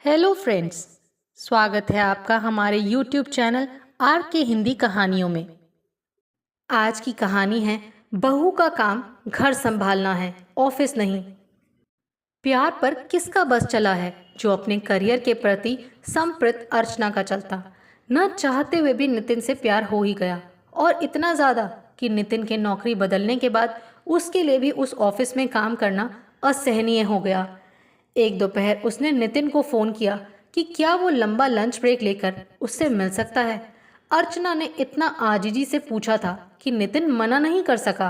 Hello friends. स्वागत है आपका हमारे यूट्यूब चैनल आर के हिंदी कहानियों में। आज की कहानी है बहू का काम घर संभालना है, ऑफिस नहीं। प्यार पर किसका बस चला है जो अपने करियर के प्रति संप्रत अर्चना का चलता। न चाहते हुए भी नितिन से प्यार हो ही गया, और इतना ज़्यादा कि नितिन के नौकरी बदलने के बाद उसके लिए भी उस ऑफिस में काम करना असहनीय हो गया। एक दोपहर उसने नितिन को फ़ोन किया कि क्या वो लंबा लंच ब्रेक लेकर उससे मिल सकता है। अर्चना ने इतना आजिजी से पूछा था कि नितिन मना नहीं कर सका।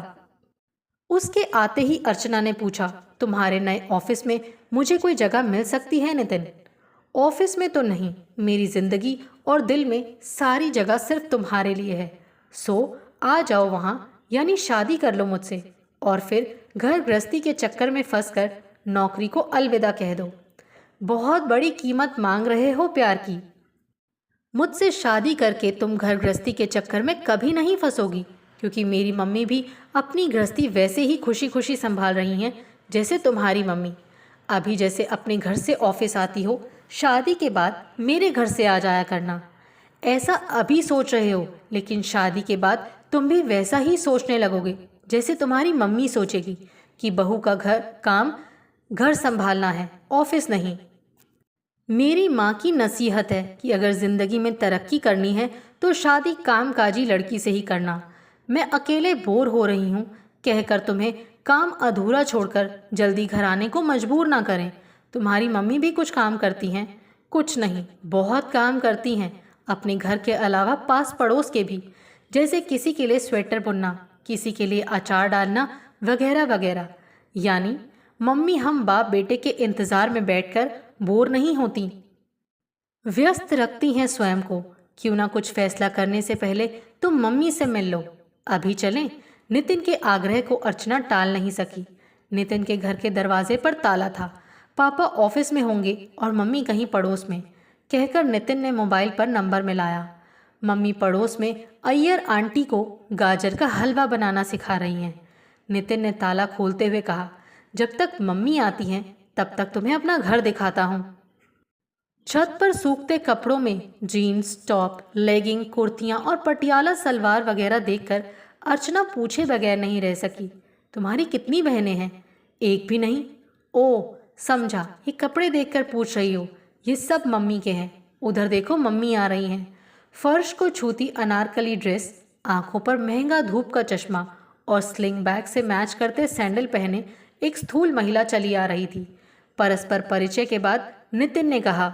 उसके आते ही अर्चना ने पूछा, तुम्हारे नए ऑफिस में मुझे कोई जगह मिल सकती है नितिन? ऑफिस में तो नहीं, मेरी जिंदगी और दिल में सारी जगह सिर्फ तुम्हारे लिए है। सो आ जाओ वहाँ, यानी शादी कर लो मुझसे, और फिर घर गृहस्थी के चक्कर में फंसकर नौकरी को अलविदा कह दो। बहुत बड़ी कीमत मांग रहे हो प्यार की। मुझसे शादी करके तुम घर गृहस्थी के चक्कर में कभी नहीं फंसोगी, क्योंकि मेरी मम्मी भी अपनी गृहस्थी वैसे ही खुशी खुशी संभाल रही हैं जैसे तुम्हारी मम्मी। अभी जैसे अपने घर से ऑफिस आती हो, शादी के बाद मेरे घर से आ जाया करना। ऐसा अभी सोच रहे हो, लेकिन शादी के बाद तुम भी वैसा ही सोचने लगोगे जैसे तुम्हारी मम्मी सोचेगी कि बहू का घर संभालना है, ऑफिस नहीं। मेरी माँ की नसीहत है कि अगर ज़िंदगी में तरक्की करनी है तो शादी कामकाजी लड़की से ही करना। मैं अकेले बोर हो रही हूँ कहकर तुम्हें काम अधूरा छोड़कर जल्दी घर आने को मजबूर ना करें। तुम्हारी मम्मी भी कुछ काम करती हैं? कुछ नहीं, बहुत काम करती हैं, अपने घर के अलावा पास पड़ोस के भी, जैसे किसी के लिए स्वेटर बुनना, किसी के लिए अचार डालना, वगैरह वगैरह। यानी मम्मी हम बाप बेटे के इंतज़ार में बैठकर बोर नहीं होती, व्यस्त रखती हैं स्वयं को। क्यों ना कुछ फैसला करने से पहले तुम मम्मी से मिल लो। अभी चलें? नितिन के आग्रह को अर्चना टाल नहीं सकी। नितिन के घर के दरवाजे पर ताला था। पापा ऑफिस में होंगे और मम्मी कहीं पड़ोस में, कहकर नितिन ने मोबाइल पर नंबर मिलाया। मम्मी पड़ोस में अय्यर आंटी को गाजर का हलवा बनाना सिखा रही हैं। नितिन ने ताला खोलते हुए कहा, जब तक मम्मी आती हैं तब तक तुम्हें अपना घर दिखाता हूँ। छत पर सूखते कपड़ों में जीन्स, टॉप, लेगिंग, कुर्तियाँ और पटियाला सलवार वगैरह देखकर अर्चना पूछे बगैर नहीं रह सकी, तुम्हारी कितनी बहनें हैं? एक भी नहीं? ओ समझा, ये कपड़े देखकर पूछ रही हो। ये सब मम्मी के हैं। उधर देखो, मम्मी आ रही हैं। फर्श को छूती अनारकली ड्रेस, आंखों पर महंगा धूप का चश्मा और स्लिंग बैग से मैच करते सैंडल पहने एक स्थूल महिला चली आ रही थी। परस्पर परिचय के बाद नितिन ने कहा,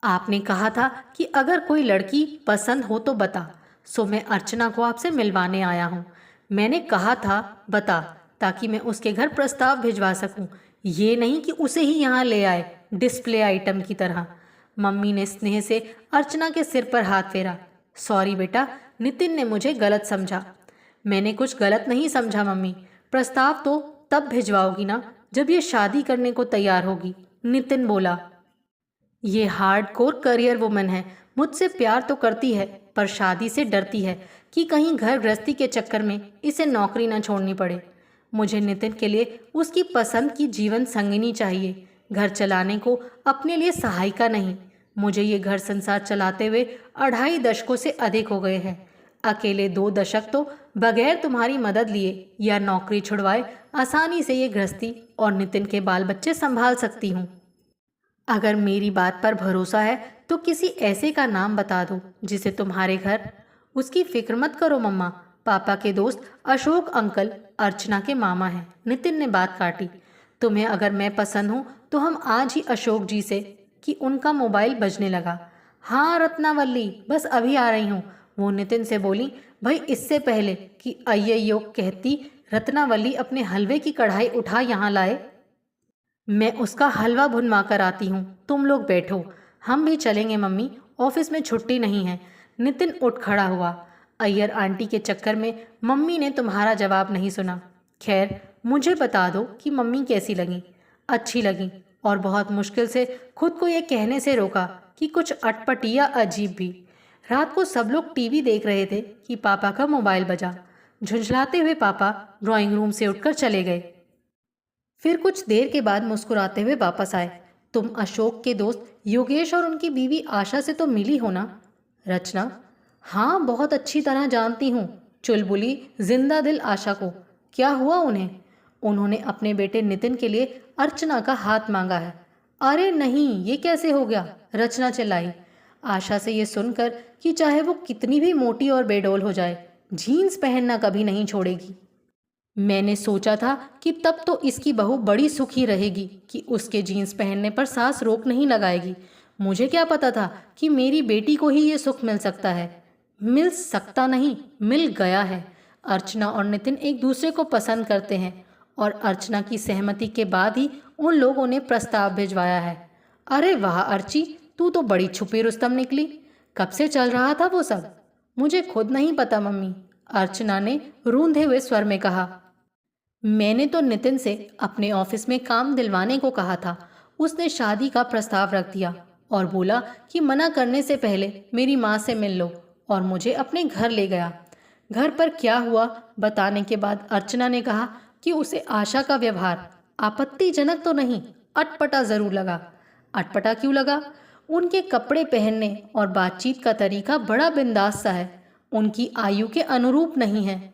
आपने कहा था कि अगर कोई लड़की पसंद हो तो बता, सो मैं अर्चना को आपसे मिलवाने आया हूँ। मैंने कहा था बता, ताकि मैं उसके घर प्रस्ताव भिजवा सकूं, ये नहीं कि उसे ही यहाँ ले आए डिस्प्ले आइटम की तरह। मम्मी ने स्नेह से अर्चना के सिर पर हाथ फेरा। सॉरी बेटा, नितिन ने मुझे गलत समझा। मैंने कुछ गलत नहीं समझा मम्मी। प्रस्ताव तो तब भिजवाओगी ना जब ये शादी करने को तैयार होगी, नितिन बोला। ये हार्डकोर करियर वुमन है, मुझसे प्यार तो करती है पर शादी से डरती है कि कहीं घर गृहस्थी के चक्कर में इसे नौकरी न छोड़नी पड़े। मुझे नितिन के लिए उसकी पसंद की जीवन संगिनी चाहिए, घर चलाने को अपने लिए सहायिका नहीं। मुझे ये घर संसार चलाते हुए 2.5 दशकों से अधिक हो गए हैं। अकेले 2 दशक तो बगैर तुम्हारी मदद लिए या नौकरी छुड़वाए आसानी से ये गृहस्थी और नितिन के बाल बच्चे संभाल सकती हूँ। अगर मेरी बात पर भरोसा है तो किसी ऐसे का नाम बता दो जिसे तुम्हारे घर। उसकी फिक्र मत करो मम्मा, पापा के दोस्त अशोक अंकल अर्चना के मामा हैं, नितिन ने बात काटी। तुम्हें अगर मैं पसंद हूँ तो हम आज ही अशोक जी से, कि उनका मोबाइल बजने लगा। हाँ रत्नावल्ली, बस अभी आ रही हूँ, वो नितिन से बोली। भाई इससे पहले कि अय्यो कहती, रत्नावल्ली अपने हलवे की कढ़ाई उठा यहाँ लाए। मैं उसका हलवा भुनवा कर आती हूँ, तुम लोग बैठो। हम भी चलेंगे मम्मी, ऑफिस में छुट्टी नहीं है। नितिन उठ खड़ा हुआ। अय्यर आंटी के चक्कर में मम्मी ने तुम्हारा जवाब नहीं सुना। खैर मुझे बता दो कि मम्मी कैसी लगी? अच्छी लगी, और बहुत मुश्किल से खुद को यह कहने से रोका कि कुछ अटपटी या अजीब भी। रात को सब लोग टीवी देख रहे थे कि पापा का मोबाइल बजा। झुंझलाते हुए पापा ड्राइंग रूम से उठकर चले गए। फिर कुछ देर के बाद मुस्कुराते हुए वापस आए। तुम अशोक के दोस्त योगेश और उनकी बीवी आशा से तो मिली हो ना? रचना: हाँ, बहुत अच्छी तरह जानती हूँ। चुलबुली जिंदा दिल आशा को। क्या हुआ उन्हें? उन्होंने अपने बेटे नितिन के लिए अर्चना का हाथ मांगा है। अरे नहीं, ये कैसे हो गया? रचना चिल्लाई। आशा से ये सुनकर कि चाहे वो कितनी भी मोटी और बेडौल हो जाए, जीन्स पहनना कभी नहीं छोड़ेगी। मैंने सोचा था कि तब तो इसकी बहू बड़ी सुखी रहेगी कि उसके जीन्स पहनने पर सास रोक नहीं लगाएगी। मुझे क्या पता था कि मेरी बेटी को ही ये सुख मिल सकता है। मिल सकता नहीं, मिल गया है। अर्चना और नितिन एक दूसरे को पसंद करते हैं और अर्चना की सहमति के बाद ही उन लोगों ने प्रस्ताव भिजवाया है। अरे वाह अर्ची, तू तो बड़ी छुपी रुस्तम निकली। कब से चल रहा था वो सब? मुझे खुद नहीं पता मम्मी, अर्चना ने रूंधे हुए स्वर में कहा। मैंने तो नितिन से अपने ऑफिस में काम दिलवाने को कहा था। उसने शादी का प्रस्ताव रख दिया और बोला कि मना करने से पहले मेरी माँ से मिल लो, और मुझे अपने घर ले गया। घर पर क्या हुआ बताने के बाद अर्चना ने कहा कि उसे आशा का व्यवहार आपत्तिजनक तो नहीं, अटपटा ज़रूर लगा। अटपटा क्यों लगा? उनके कपड़े पहनने और बातचीत का तरीका बड़ा बिंदास सा है, उनकी आयु के अनुरूप नहीं है।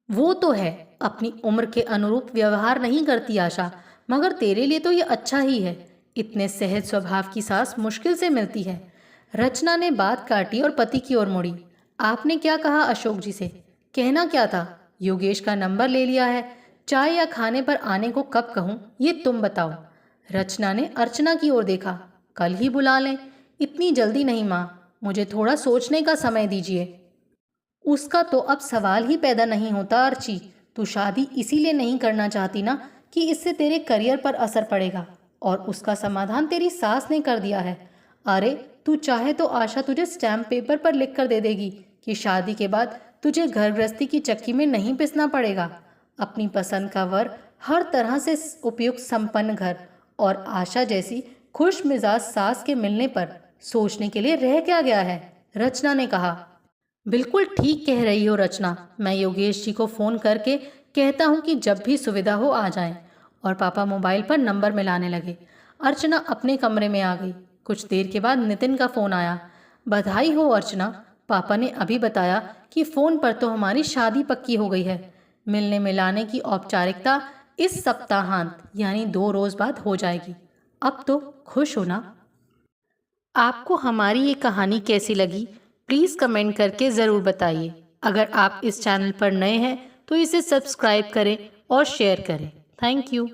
वो तो है, अपनी उम्र के अनुरूप व्यवहार नहीं करती आशा, मगर तेरे लिए तो ये अच्छा ही है। इतने सहज स्वभाव की सास मुश्किल से मिलती है। रचना ने बात काटी और पति की ओर मुड़ी। आपने क्या कहा अशोक जी से? कहना क्या था? योगेश का नंबर ले लिया है। चाय या खाने पर आने को कब कहूँ, ये तुम बताओ। रचना ने अर्चना की ओर देखा। कल ही बुला लें। इतनी जल्दी नहीं माँ, मुझे थोड़ा सोचने का समय दीजिए। उसका तो अब सवाल ही पैदा नहीं होता अर्ची। तू शादी इसीलिए नहीं करना चाहती ना कि इससे तेरे करियर पर असर पड़ेगा, और उसका समाधान तेरी सास ने कर दिया है। अरे तू चाहे तो आशा तुझे स्टैम्प पेपर पर लिख कर दे देगी कि शादी के बाद तुझे घर गृहस्थी की चक्की में नहीं पिसना पड़ेगा। अपनी पसंद का वर, हर तरह से उपयुक्त संपन्न घर और आशा जैसी खुश मिजाज सास के मिलने पर सोचने के लिए रह क्या गया है? रचना ने कहा। बिल्कुल ठीक कह रही हो रचना। मैं योगेश जी को फ़ोन करके कहता हूँ कि जब भी सुविधा हो आ जाएं। और पापा मोबाइल पर नंबर मिलाने लगे। अर्चना अपने कमरे में आ गई। कुछ देर के बाद नितिन का फ़ोन आया। बधाई हो अर्चना, पापा ने अभी बताया कि फ़ोन पर तो हमारी शादी पक्की हो गई है। मिलने मिलाने की औपचारिकता इस सप्ताहांत यानी 2 रोज़ बाद हो जाएगी। अब तो खुश हो ना? आपको हमारी ये कहानी कैसी लगी, प्लीज़ कमेंट करके ज़रूर बताइए। अगर आप इस चैनल पर नए हैं तो इसे सब्सक्राइब करें और शेयर करें। Thank you.